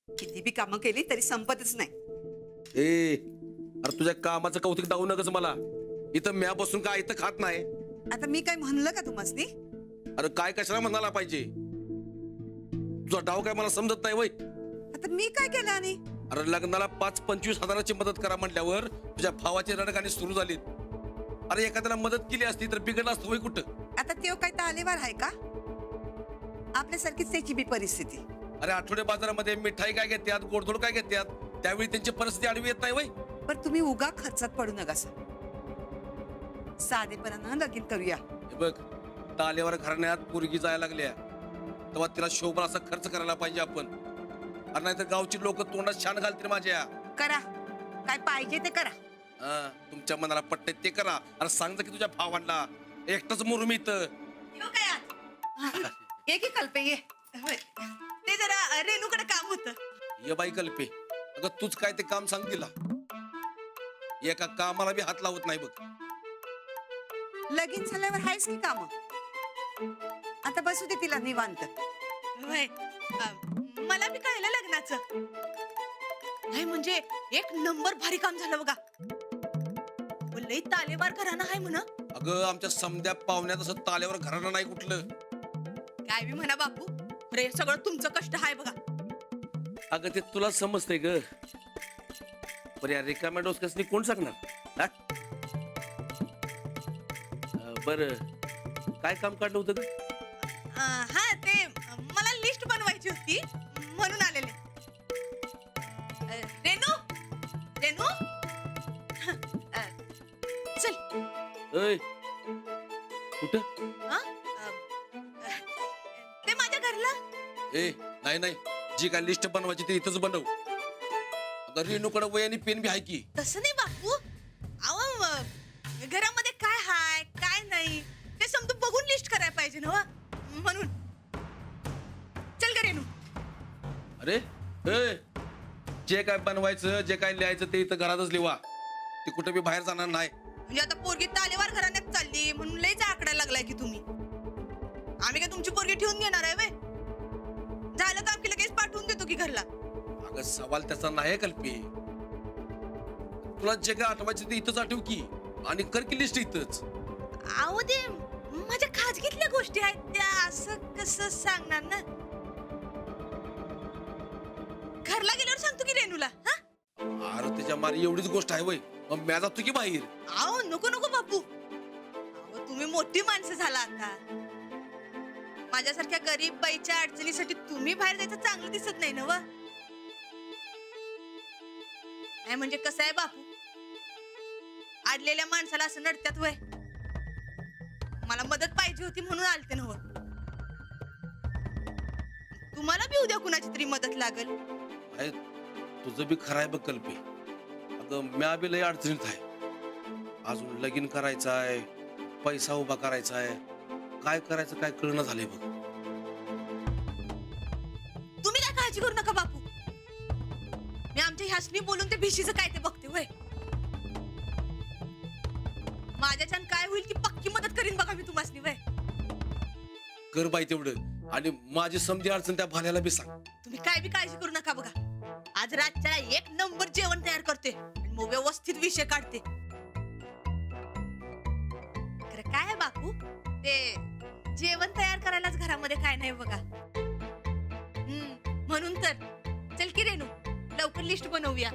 किती बी कामं केली तरी संपतच नाही. ए अरे तुझ्या कामाचं कौतुक दावू नकच मला. इथं म्या बसून काय इथं खात नाही. आता मी काय म्हणलं का तुम्हासनी? अरे काय कशाला म्हणायला पाहिजे. तुझा डाव काय मला समजत नाही वय. आता मी काय केलं आणि? अरे लग्नाला 5-25 हजाराची मदत करा म्हटल्यावर तुझ्या भावाची रडगाणी सुरू झाली. अरे एखाद्याला मदत केली असती तर बिघडलं असतं वय कुठं. आता तेव काय तालेवार आहे का? आपल्यासारखीच त्याची बी परिस्थिती. अरे आठवडे बाजारामध्ये मिठाई काय घेतात, गोडधोड काय घेतात, त्यावेळी त्यांची परिस्थिती आडवी येत नाही वय. पण तुम्ही उगा खर्चात पडू नका सर. साधेपणानं लगीन करूया. हे बघ तालेवर घराण्यात पोरगी जायला लागल्या तेव्हा तिला शोभा असा खर्च करायला पाहिजे आपण. अरे नाही तर गावची लोक तोंडात छान घालतील माझ्या. करा काय पाहिजे ते करा. तुमच्या मनाला पटते ते करा. अरे सांगता की तुझ्या भावांना एकटाच मुरुम इथं. येऊ काय आत? ये की कल्पे ये. होय. ते जरा रेणूकडे काम होतं. ये बाई कल्पे, अगं तूच काय ते काम सांग तिला. एका कामाला बी हात लावत नाही बघ. लगीन झाल्यावर हायच की काम. आता बसू दे तिला निवांत. मला बी कळलं लग्नाचं. नाही म्हणजे एक नंबर भारी काम झालं बघा. लई तालेवार घराणं आहे म्हणा. अगं आमच्या समद्या पाहुण्यात असं ताल्यावर घराणं नाही कुठलं. काय बी म्हणा बापू, रे सगळं तुमचं कष्ट आहे बघा. अगं ते तुला समजतंय ग. पण या रिकाम्या डोसक्यासनी कोण सांगणार. बर काय काम काढलं होतं ग? हा ते मला लिस्ट बनवायची होती म्हणून आलेले. रेनू रेनू चल. ऐ कुठं? ते माझ्या घरला. ए नाही नाही, जी काय लिस्ट बनवायची ती इथंच बनव. अगं रेणूकडे वय आणि पेन बी आहे की. तसं नाही बापू. अहो घरामध्ये काय हाय काय नाही ते समजून बघून लिस्ट करायला पाहिजे ना म्हणून. चल ग रेणू. अरे ए जे काय बनवायचं जे काय लिहायचं ते इथं घरातच लिहा. ते कुठे बी बाहेर जाणार नाही. म्हणजे आता पोरगी तालेवार घराण्यात चालली म्हणून लईच आकड्या लागलाय की तुम्ही. आम्ही काय तुमची पोरगी ठेवून घेणार आहे वे. झालं काम की लगेच पाठवून देतो की घरला. अगं सवाल त्याचा नाही कल्पे. तुला जे काय आठवायचं ते इथंच आठव की आणि कर की लिस्ट इथंच. अहो ते माझ्या खाजगीतल्या गोष्टी आहेत त्या असं कसं सांगणार ना. घरला गेल्यावर सांगतो की रेणूला. हा अरे त्याच्या मारी एवढीच गोष्ट आहे वय. मग म्या जातो की बाहेर. अहो नको नको बापू. अहो तुम्ही मोठी माणसं झाला आता. माझ्यासारख्या गरीब बाईच्या अडचणीसाठी तुम्ही बाहेर जायचं चांगलं दिसत नाही ना व. नाही म्हणजे कसं आहे बापू, अडलेल्या माणसाला असं नडत्यात वय. मला मदत पाहिजे होती म्हणून आलते ना. तुम्हाला बी उद्या कुणाची तरी मदत लागल. अरे तुझं बी खरं आहे बघ कल्पे. अगं म्या बी लय अडचणीत आहे. अजून लगीन करायचं आहे, पैसा उभा करायचा आहे. काय करायचं काय कळणं झालंय बघ. तुम्ही काय काळजी करू नका बापू. मी आमच्या ह्यासनी बोलून ते भिशीचं काय ते बघते वय. माझ्याच्यान काय होईल ती पक्की मदत करीन बघा मी तुम्हासनी वय. कर बाई तेवढं आणि माझी समधी अडचण त्या भाल्याला बी सांग. तुम्ही काय बी काळजी करू नका बघा. आज रातच्याला एक नंबर जेवण तयार करते आणि मग व्यवस्थित विषय काढते. खरं काय आहे बापू, ते जेवण तयार करायलाच घरामध्ये काय नाही बघा. म्हणून तर चल की रेणू लवकर लिस्ट बनवूया.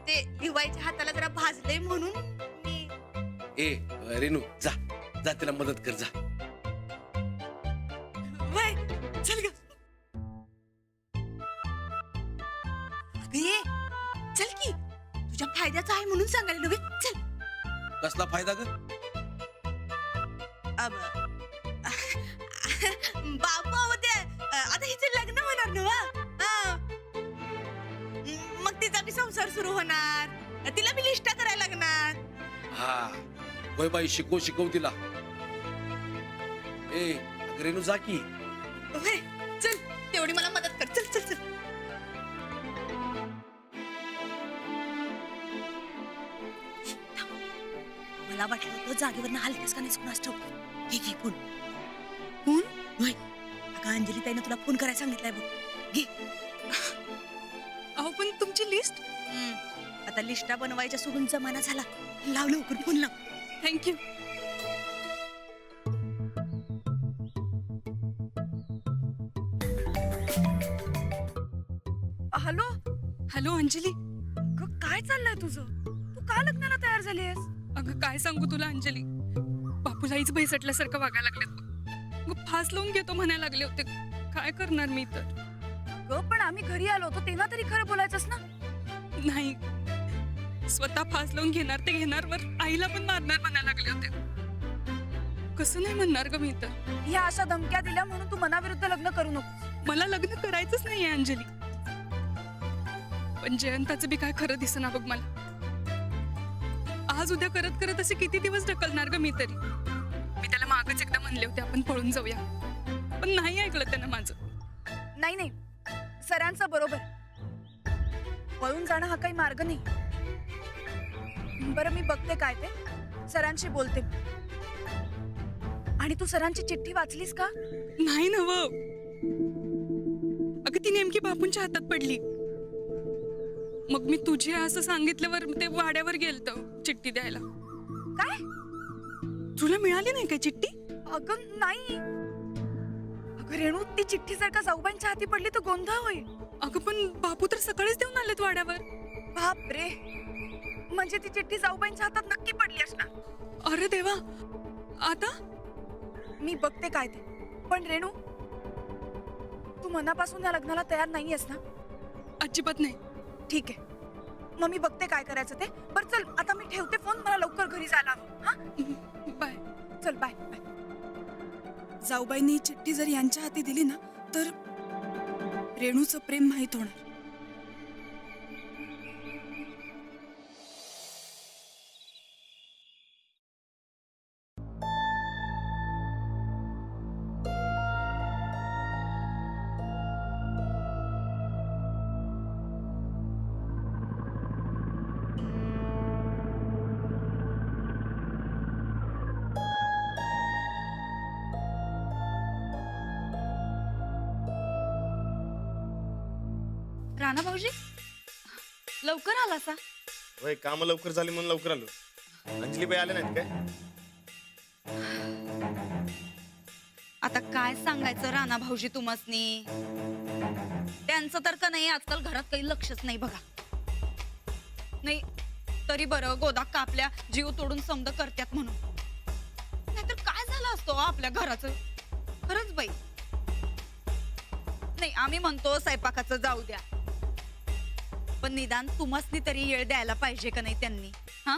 ते लिवायच्या हाताला जरा भाजलंय म्हणून मी. ए रेणू जा जा तिला मदत कर जा. वय चल ग. अगं ये चल की, तुझ्या फायद्याचं आहे म्हणून सांगायला नव्हे. चल. कसला फायदा ग? बाबा होते आता हिचं लग्न होणार ना. मग तिचा बी संसार सुरू होणार. तिला बी लिस्ट करायला लागणार. हा होय बाई, शिकव तिला. ए रेणू जा की. चल तेवढी मला मदत कर. चल चल चल. मला वाटलं होतं जागेवरनं हलकेस का नाही कुणास ठाऊक. हे घे कोण कोण. अगं अंजली ताईने तुला फोन करायला सांगितलंय बघ. घे. अहो पण तुमची लिस्ट. आता लिस्टा बनवायच्या सोडून जमाना झाला. लाव लवकर फोन लाव. थँक्यू. हॅलो. हॅलो अंजली. अगं, काय चाललंय तुझं? तू का लग्नाला तयार झालीयस? अगं काय सांगू तुला अंजली, बापूलाईच भैसटल्यासारखं वागायला लागलेत. अगं फास लावून घेतो म्हणायला लागले होते. काय करणार मी तर. अगं पण आम्ही घरी आलो होतो तेव्हा तरी खरं बोलायचंस ना. नाही, स्वतः फास लावून घेणार ते घेणार वर आईला पण मारणार म्हणायला लागले होते. कसं नाही म्हणणार ग मी तर. ह्या अशा धमक्या दिल्या म्हणून तू मनाविरुद्ध लग्न करू नको. मला लग्न करायचंच नाहीये अंजली. पण जयंताचं बी काय खरं दिसेना बघ मला. आज उद्या करत करत असे किती दिवस ढकलणार ग मी तरी. मी त्याला मागच एकदा म्हणले होते आपण पळून जाऊया, पण नाही ऐकलं त्यानं माझं. नाही नाही, सरांचं बरोबर. पळून जाणं हा काही मार्ग नाही. बरं मी बघते काय ते, सरांशी बोलते. आणि तू सरांची चिठ्ठी वाचलीस का? नाही नव. अगं ती नेमकी बापूंच्या हातात पडली. मग मी तुझी असं सांगितल्यावर ते वाड्यावर गेलतो चिठ्ठी द्यायला. काय? तुला मिळाली नाही काय चिठ्ठी? अगं नाही. अगं रेणू, ती चिठ्ठी जर का जाऊबाईंच्या हाती पडली तर गोंधळ होईल. अगं पण बापू तर सकाळीच देऊन आलेत वाड्यावर. बाप रे, म्हणजे ती चिठ्ठी जाऊबाईंच्या हातात नक्की पडली असणार. अरे देवा, आता मी बघते काय ते. पण रेणू, तू मनापासून या लग्नाला तयार नाहीयेस ना? अजिबात नाही. ठीक आहे, मग मी बघते काय करायचं ते. बरं चल, आता मी ठेवते फोन. मला लवकर घरी जायला हवं. हा, बाय. चल बाय बाय. जाऊबाईंनी चिठ्ठी जर यांच्या हाती दिली ना तर रेणूचं प्रेम माहित होणार. राणा भाऊजी, लवकर आला सा. होय, काम लवकर झाली म्हणून लवकर आलो. अंजली बाई आले नाहीत काय? आता काय सांगायचं राणा भाऊजी तुम्हासनी. त्यांचं तर का नाही आजकाल घरात काही लक्षच नाही बघा. नाही तरी बरं, गोदा कापल्या जीव तोडून समद करत्यात म्हणून. नाहीतर काय झालं असतो आपल्या घराचं. खरंच बाई. नाही आम्ही म्हणतो स्वयंपाकाचं जाऊ द्या, पण निदान तुम्हासनी तरी येळ द्यायला पाहिजे का नाही त्यांनी. हा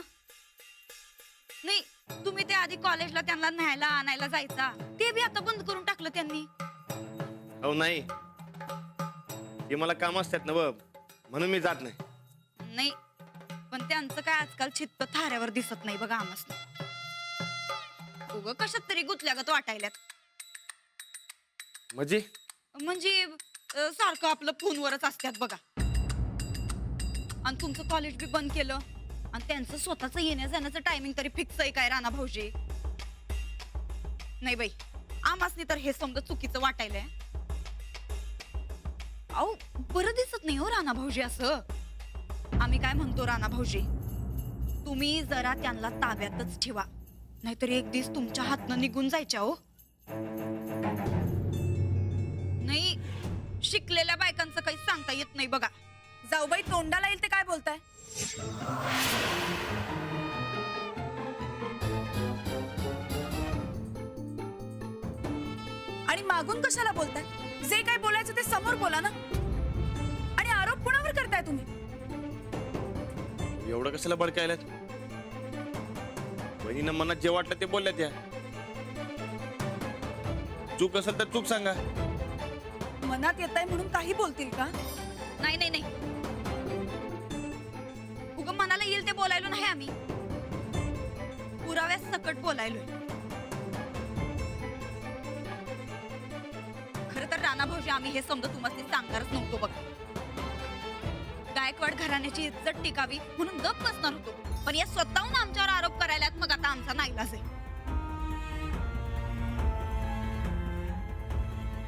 नाही, तुम्ही ते आधी कॉलेजला त्यांना न्यायला आणायला जायचा, ते बी आता बंद करून टाकलं त्यांनी. हो नाही, ते मला काम असतात ना बघ, म्हणून मी जात नाही. नाही पण त्यांचं काय आजकाल चित्त थाऱ्यावर दिसत नाही बघा आम्हाला. उग कशात तरी गुतल्यागत वाटायल्यात. म्हणजे सारखं आपलं फोनवरच असतात बघा. आणि तुमचं कॉलेज बी बंद केलं आणि त्यांचं स्वतःच येण्या जाण्याचं टायमिंग तरी फिक्स आहे काय राणा भाऊजी? नाही बाई, आमासनी तर हे समजा चुकीचं वाटायलंय. अहो बरं दिसत नाही हो राणा भाऊजी असं. आम्ही काय म्हणतो राणा भाऊजी, तुम्ही जरा त्यांना ताब्यातच ठेवा, नाहीतर एक दिवस तुमच्या हातनं निघून जायच्या हो. नाही, शिकलेल्या बायकांचं काही सांगता येत नाही बघा. जाऊबाई तोंडाला येईल ते काय बोलताय? आणि मागून कशाला बोलताय? जे काय बोलायचं ते समोर बोला ना. आणि आरोप कोणावर करताय तुम्ही? एवढं कशाला भडकायला? बहिणीनं मनात जे वाटलं ते बोलल्या त्या. चूक असेल तर चूक सांगा. मनात येत आहे म्हणून काही बोलतील का? नाही नाही नाही, उग मनाला येईल ते बोलायलो नाही आम्ही. पुराव्यास सकट बोलायलोय. खरं तर राणा भाऊजी, आम्ही हे समजा तुम्हाला सांगणारच नव्हतो बघा. गायकवाड घराण्याची इज्जत टिकावी म्हणून गप बसणार होतो, पण या स्वतःहून आमच्यावर आरोप करायलात, मग आता आमचा नाईलाज आहे.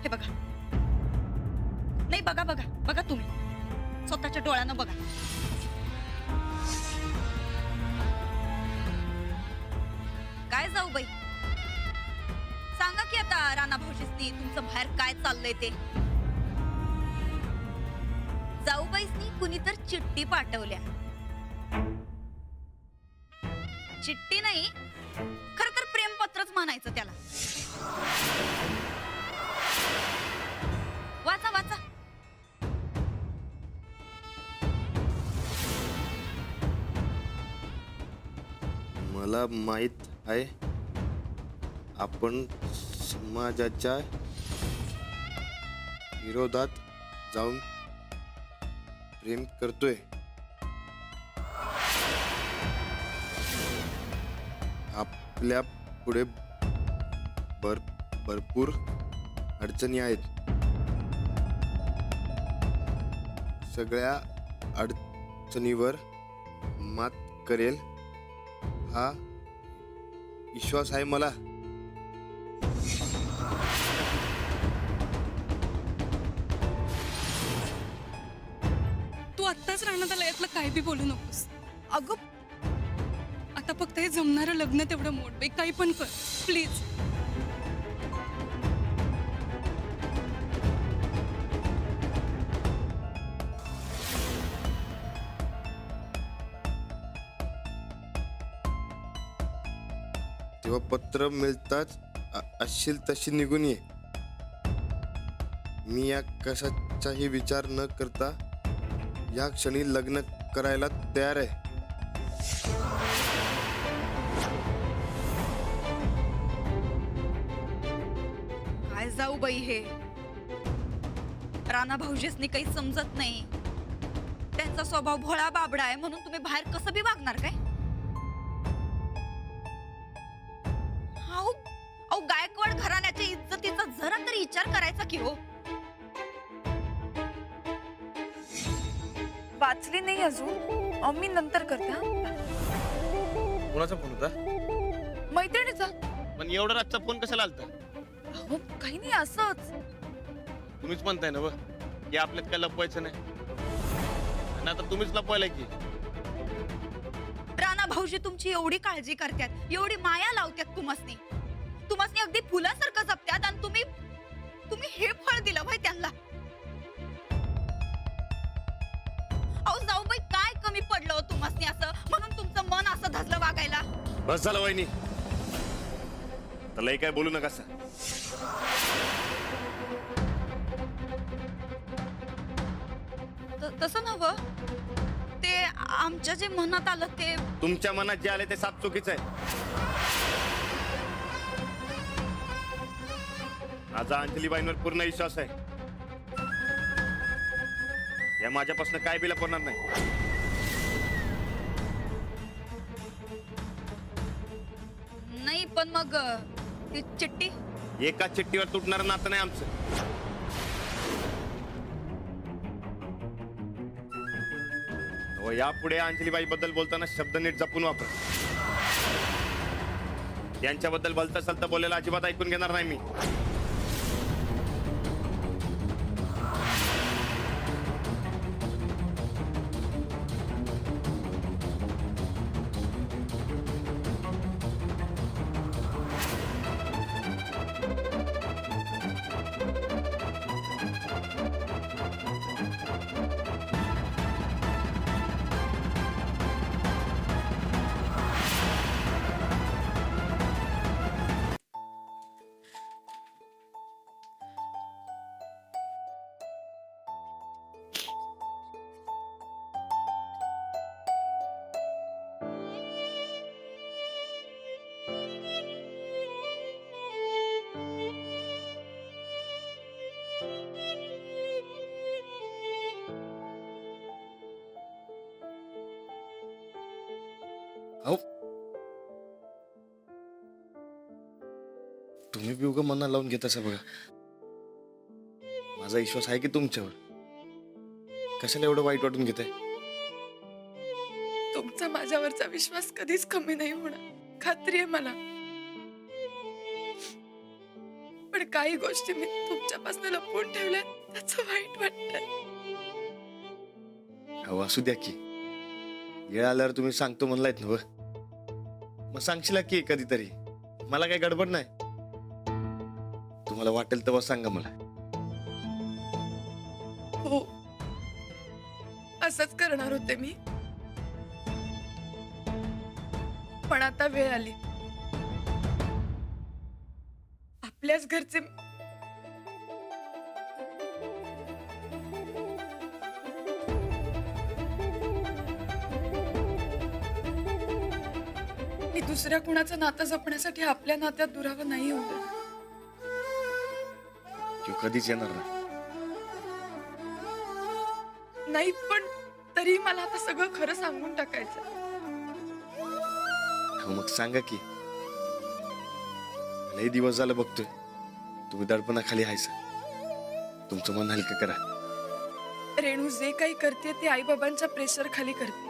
सांगते बघा. नाही बघा बघा बघा तुम्ही स्वतःच्या डोळ्यानं बघा. काय जाऊ बाई, सांगा की आता राणा भाऊजीसनी तुमचं बाहेर काय चाललंय ते. जाऊबाईसनी कुणी तर चिठ्ठी पाठवल्या. चिठ्ठी नाही, खर तर प्रेमपत्रच म्हणायचं त्याला. वाचा वाचा. मला माहित आहे आपण समाजाच्या विरोधात जाऊन प्रेम करतोय. आपल्या पुढे भरपूर अडचणी आहेत. सगळ्या अडचणीवर मात करेल हा विश्वास आहे मला. तू आत्ताच राहण्यात आला यातलं काय बी बोलू नकोस. अगं आता फक्त हे जमणारं लग्न तेवढं मोड बाई, काही पण कर प्लीज. तेव्हा पत्र मिळताच असशील तशी निघून ये. मी या कशाचाही विचार न करता या क्षणी लग्न करायला तयार आहे. काय जाऊ बाई हे, राणा भाऊजीसनी काही समजत नाही. त्यांचा स्वभाव भोळा बाबडा आहे म्हणून तुम्ही बाहेर कसं बी वागणार काय. अहो अहो, गायकवाड घराण्याच्या इज्जतीचा जरा तरी विचार करायचा की हो. वाचली नाही अजून, मी नंतर करते. हा कोणाचा फोन होता? मैत्रिणीचा. पण एवढा रातचा फोन कशाला आलता? अहो काही नाही, असंच. तुम्हीच म्हणताय ना की आपल्यात काय लपवायचं नाही, आणि आता तुम्हीच लपवायला की. राणा भाऊजी तुमची एवढी काळजी करतात, एवढी माया लावतात तुम्हासनी. तुम्हासनी अगदी फुलासारखं जपतात आणि तुम्ही हे फळ दिलं भाई त्यांना. अहो जाऊ बाई, काय कमी पडलं हो तुम्हासनी असं म्हणून तुमचं मन असं धजलं वागायला. बस झालं वहिनी, तर लई काय बोलू नका. तसं नव्हं, ते आमच्या जे मनात आलं ते. तुमच्या मनात जे आले ते साप चुकीचं आहे. माझा अंजलीबाईंवर पूर्ण विश्वास आहे. या माझ्यापासून काय बी लपवणार नाही. नाही पण मग ती चिठ्ठी. एका चिठ्ठीवर तुटणार नातं नाही आमचं. यापुढे अंजलीबाई बद्दल बोलताना शब्द नीट जपून वापर. यांच्याबद्दल भलतं सलतं बोलायला अजिबात ऐकून घेणार नाही मी. तुम्ही बी उगा मनाला लावून घेत असं बघा. माझा विश्वास आहे की तुमच्यावर. कशाला एवढं वाईट वाटून घेताय? तुमचा माझ्यावरचा विश्वास कधीच कमी नाही होणार, खात्री आहे मला. पण काही गोष्टी मी तुमच्यापासून लपवून ठेवल्या त्याचं वाईट वाटतंय. अहो असू द्या की, वेळ आल्यावर तुम्ही सांगतो म्हणलायत ना. मग सांगशील की कधीतरी, मला काही गडबड नाही. तुम्हाला वाटेल तेव्हा सांगा मला. हो, असंच करणार होते मी, पण आता वेळ आली. आपल्याच घरचे मी दुसऱ्या कुणाचं नातं जपण्यासाठी आपल्या नात्यात दुरावा नाही होत. किंवा कधीच येणार नाही. नाही, पण तरी मला आता सगळं खरं सांगून टाकायचं. हो मग सांगा की. लई दिवस झालं बघतोय तुम्ही दडपणाखाली हायसा. तुमचं मन हलकं करा. रेणू जे काही करते ते आई बाबांच्या प्रेशर खाली करते,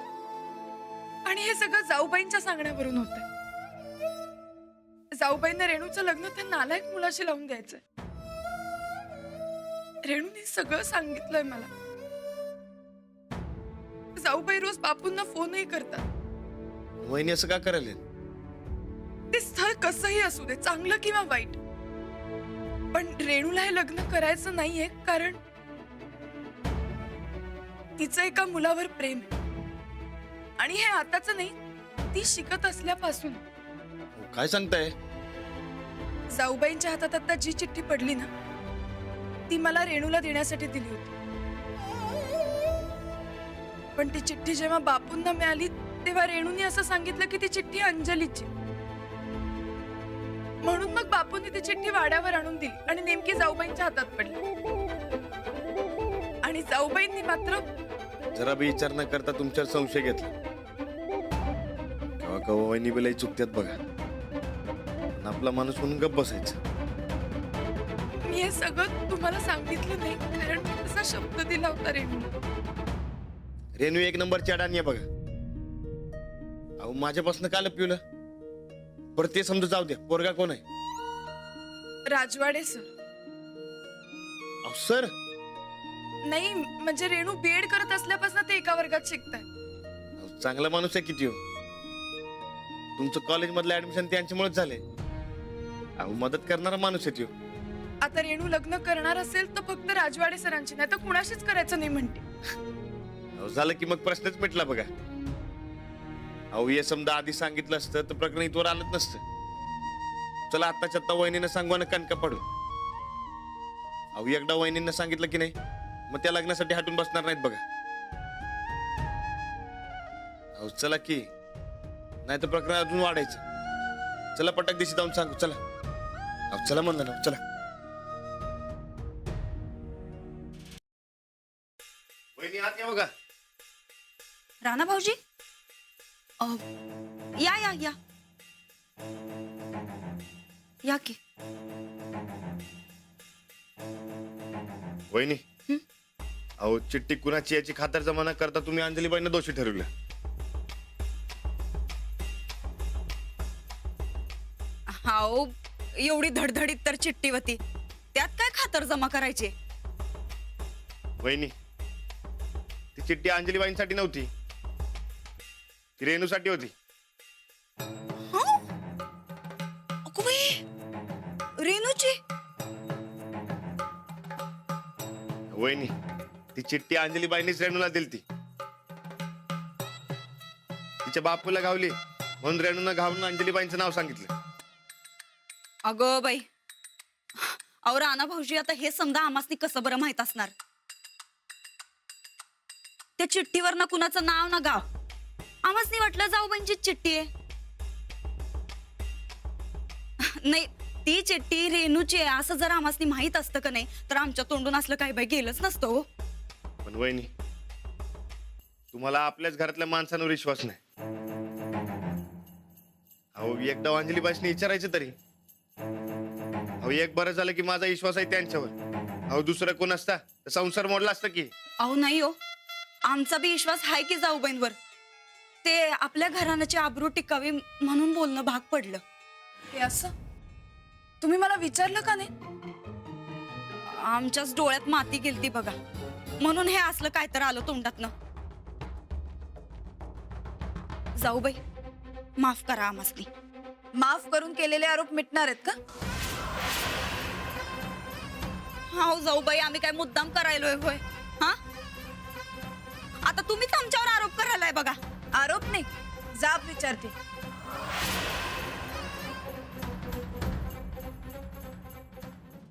आणि हे सगळं जाऊबाईंच्या सांगण्यावरून होत. जाऊबाईंना रेणूचं लग्न त्या नालायक मुलाशी लावून द्यायचंय. रेणूने सगळं सांगितलंय मला. जाऊबाई रोज बापूंना फोनही करतात. वहिनी असं का करायला? ते स्थळ कसंही असू दे, चांगलं किंवा वाईट, पण रेणूला हे लग्न करायचं नाहीये, कारण तिचं एका मुलावर प्रेम आहे. आणि हे आताच नाही, ती शिकत असल्यापासून. काय सांगताय? जाऊबाईंच्या हातात आता जी चिठ्ठी पडली ना, ती मला रेणूला देण्यासाठी दिली होती. पण ती चिठ्ठी जेव्हा बापूंना मिळाली तेव्हा रेणूने असं सांगितलं की ती चिठ्ठी अंजलीची. म्हणून मग बापूंनी ती चिठ्ठी वाड्यावर आणून दिली आणि नेमकी जाऊबाईंच्या हातात पडली. आणि जाऊबाईंनी मात्र जरा बी विचार न करता तुमच्यावर संशय घेतला. केव्हा केव्हा वहिनी बिलाही चुकत्यात बघा. आणि आपला माणूस म्हणून गप्प बसायचं. मी हे सगळं तुम्हाला सांगितलं नाही, कारण मी तसा शब्द दिला होता रेणू. रेणू एक नंबरची अडाणी आहे बघा. अहो माझ्यापासून का लपविलं? बरं ते समजा जाऊ द्या. पोरगा कोण आहे? राजवाडे सर. अहो सर, नाही म्हणजे रेणू बीएड करत असल्यापासून ते एका वर्गात शिकताय. अहो, चांगला माणूस आहे किती हो. तुमचं कॉलेज मधलं ऍडमिशन त्यांच्यामुळेच झाले. अहो मदत करणारा माणूस आहे त्यो. आता रेणू लग्न करणार असेल तर फक्त राजवाडे सरांची, नाही तर कुणाशीच करायचं नाही म्हणते. अहो झालं की मग प्रश्नच मिटला बघा. अहो हे समजा आधी सांगितलं असतं तर प्रकरण इथवर आलंच नसतं. चला आत्ताच्या आत्ता वहिनीनं सांगवानं कणका पडू. अहो एकदा वहिनींना सांगितलं की नाही, मग त्या लग्नासाठी हटून बसणार नाहीत बघा. अहो चला की, नाही तर प्रकरण अजून वाढायचं. चला पटक दिशी जाऊन सांगू. चला. अहो चला म्हणलं ना, चला. वहिनी आत या बघा. राणा भाऊजी, या या या या की. वहिनी, अहो चिठ्ठी कुणाची याची खातर जमा करता तुम्ही अंजलीबाईंना दोषी ठरवलं. हाओ, एवढी धडधडीत तर चिठ्ठी होती, त्यात काय खातर जमा करायचे? वहिनी, ती चिठ्ठी अंजलीबाईंसाठी नव्हती, ती रेणूसाठी होती. अगो बाई, रेणूची? वहिनी, ती चिठ्ठी अंजलीबाईंनीच रेणूला दिलती. तिच्या बापूला गावली म्हणून रेणूनं घावून अंजलीबाईंचं नाव सांगितलं. अगो बाई, अहो राणा भाऊजी, आता हे समजा आमासनी कसं बरं माहित असणार? त्या चिठ्ठीवर ना कुणाचं नाव ना गाव. आमासनी वाटलं जाऊबाईंची चिठ्ठी आहे. नाही, ती चिठ्ठी रेणूची आहे असं जर आमासनी माहित असतं का नाही, तर आमच्या तोंडून असलं काही बाई गेलंच नसतं हो. पण वहिनी, तुम्हाला आपल्याच घरातल्या माणसांवर विश्वास नाही. अहो एकदा अंजलीबाईंनी विचारायचं तरी. अहो एक बरं झालं की माझा विश्वास आहे त्यांच्यावर. अहो दुसरं कोण असता तर संसार मोडला असता की. अहो नाही हो, आमचा बी विश्वास आहे की जाऊबाईंवर. ते आपल्या घराण्याची आबरू टिकावी म्हणून बोलणं भाग पडलं. हे असं तुम्ही मला विचारलं का नाही? आमच्याच डोळ्यात माती गेलती बघा, म्हणून हे असलं काय तर आलं तोंडातनं. जाऊ बाई, माफ करा आम्हासनी. माफ करून केलेले आरोप मिटणार आहेत का? हा जाऊ बाई, आम्ही काय मुद्दाम करायलोय होय? हा, आता तुम्हीच आमच्यावर आरोप करायलाय बघा. आरोप नाही, जाब विचारते.